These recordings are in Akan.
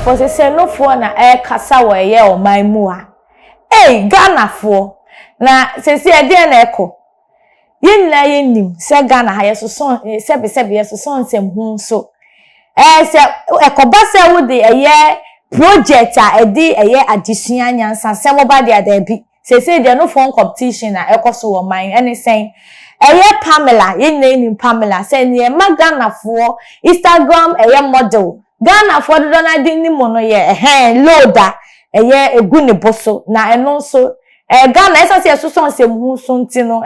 for say no for na kasa wo ye o man mu a Ghana for na say e de na eko yin na nim se Ghana ha yeso son sebe yeso son sem hu so se ekoba se wo de project a edi adesua nyansa se mo ba de adabi say de no phone competition na ekoso wo man anything Pamela yin na nim Pamela say ne ma Ghana for Instagram model Ghana for do na di ni mo no ye loader egu ne boso na eno so Ghana esa se so nsem hu so ntino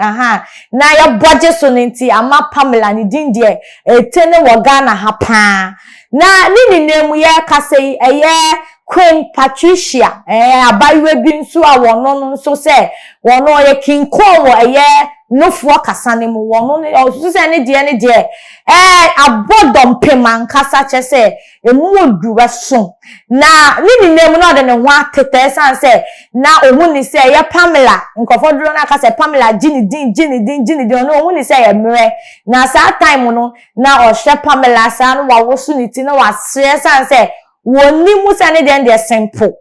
na ya budget so nti ama Pamela ni din de etene wo Ghana ha pa na ni nemu ya kasei Queen Patricia abayiwe bi nso a wono no nso se wono ye King Kong wo no fo kasane mu wono so se ne de abodom peman kasa chese emudu weso na ni nemu no de ne ho atete san se na ohun ni se Pamela nkofo duro na kasa Pamela gini no ohun ni se mere na sa time no na o hwe Pamela sa no wa wosu ni ti na wa sre san se woni musa ne de simple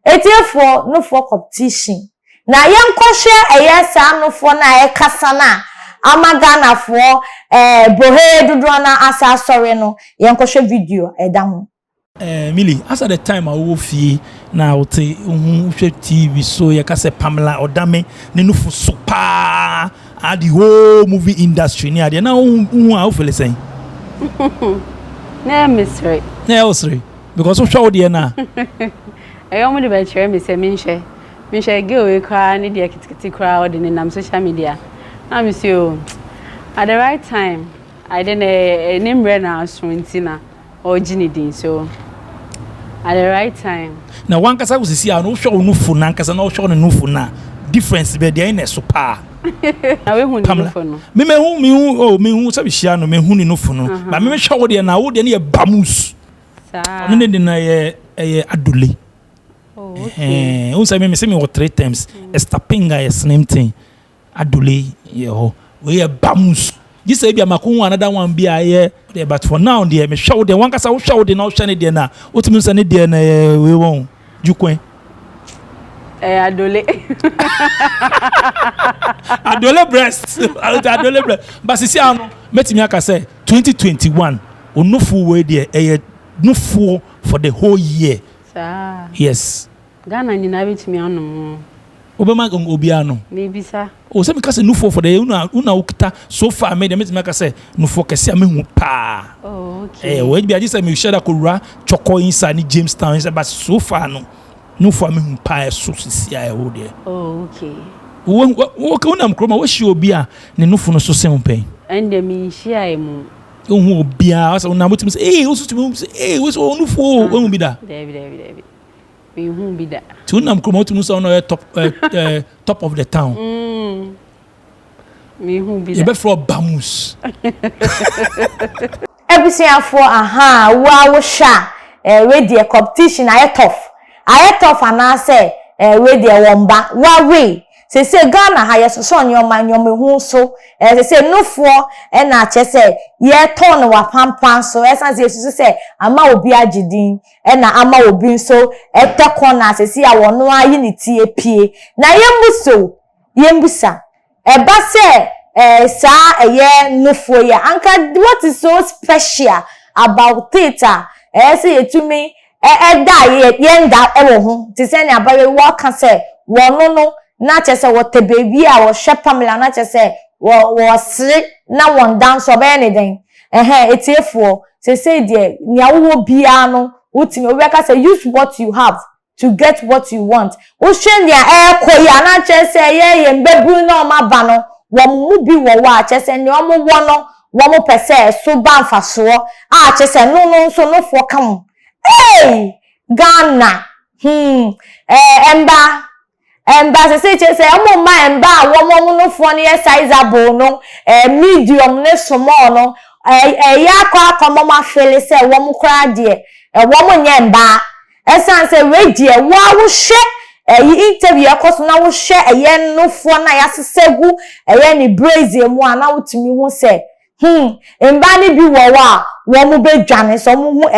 etiefo no for competition na yenkohwe sa no for na kasa na Ghana for bohe dudu na asa sorry no yenkohwe video eda ho Millie, as at the time I will fee now TV so you can say Pamela Odame Nenufu super at the whole movie industry near there now I feel saying no mystery no sorry because of show there now I only be share me say minche go we cry need the kitikiti crowd in social media now me say at the right time I didn't name now Swintina or Ginny so at the right time. Now one kasa was see no show no phone na kasa no show no phone na difference be there in super. Na we hu no phone. Me hu sabi hia no me hu ni no phone. But me show there na wo there na bamus. Sa. No ne na adole. Oh okay. Say me say me 3 times. Estapinga is same thing. Adole ye we bamus. This say be makun another one be aye but for now there me show there one kasa show there now shine there na otimi say ne there na we won jukwen adole adole breast but see anu metimi aka say 2021 onufu we there nufu for the whole year sir yes Ghana ni na bitimi anu Obama obiano maybe sir o se me ka se nufo for the una ukita so far me dem me ka se nufo kese amehu pa oh okay we be agi say me share that kura choko inside ni Jamestown but so far no nufo amehu pa so sisi a ho there oh okay wo una mkroma wo shi obi a ne nufo no so se mpɛn ende mi share mu ohun obi a so na motimi say wo so timi say wo so nufo wo bi da David we hu bi da tu na mkroma otimu so no top of the town me hu bi da you be for bamus Ebusiafo wo sha we dey competition aye tough ana say we dey womba wa we say Ghana ha yeso so nyoma hu so say nofo na che say ye ton wa pampan so esan say yesu say ama obi agidin na ama obi so corner say ya wono ayi ni tie pie na yembusa eba say sa nofo ya anka what is so special about it say yetumi yenda ewo ho ti say na abawe wo ka say wono no na chese wo te baby a wo hwe Pamela na chese wo sre na won dance oba anything etiefo say de nya wo bia no utimi obi ka say use what you have to get what you want wo hwe dia koya na chese ye mbebu na o maba no wo mu bi wo wa chese ne o mo wo no wo mo pese so ba mfaso a chese no so no fo kam Ghana emba say omo ma emba wo no fo ne sizeable no medium ne small no ya kwa mama feel say wo mo kra de wo mo nya emba esan say we de wo hwe interview akoso na wo hwe no fo na ya sesegu ni braze mu ana wotimi hu say emba ne bi wo wa wo mu be dwane so mu hu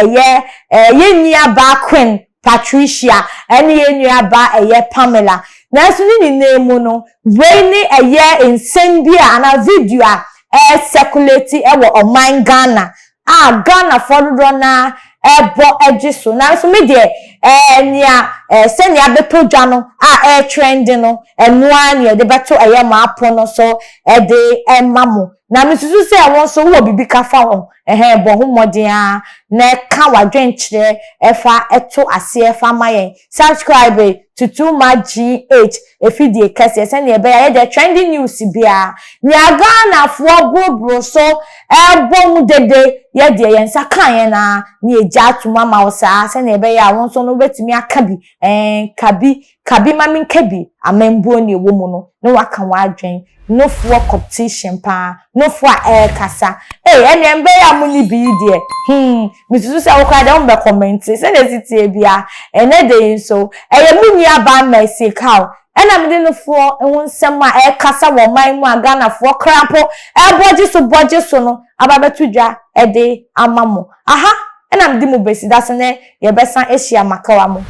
yenua ba Queen Patricia ene yenua ba Pamela na so ni name no we ni insane bia na video circulate wo oman Ghana Ghana for na ebo ejiso na so me de nia se nia beto dwa no trend no enoa ne de beto ma apono so de emamo na me susu se won so wo bibi ka fa won bo ho modin na ka wadwen kire efa eto ase efa mayen subscribe to Tuma GH efidie kase se ne be ya de trending news bia nia Ghana fo bobro so ebo dede ye de yen saka yen na ni eja tuma ma osa se ne be ya won so no betimi aka bi kabi mami nkabi amembo ne wo mu no waka wadwen no for competition pa no for kasa ene mbe ya mu ni bi de misusu se okwa de mbe comment se ne sitie bia ene de so mu ni aba mercy cow ena me de no for ehun nsem a kasa wo man mu Ghana for krapo boje so no aba betudwa de amamo aha ena me de mu besi da se ne ye besan ehia makawa mo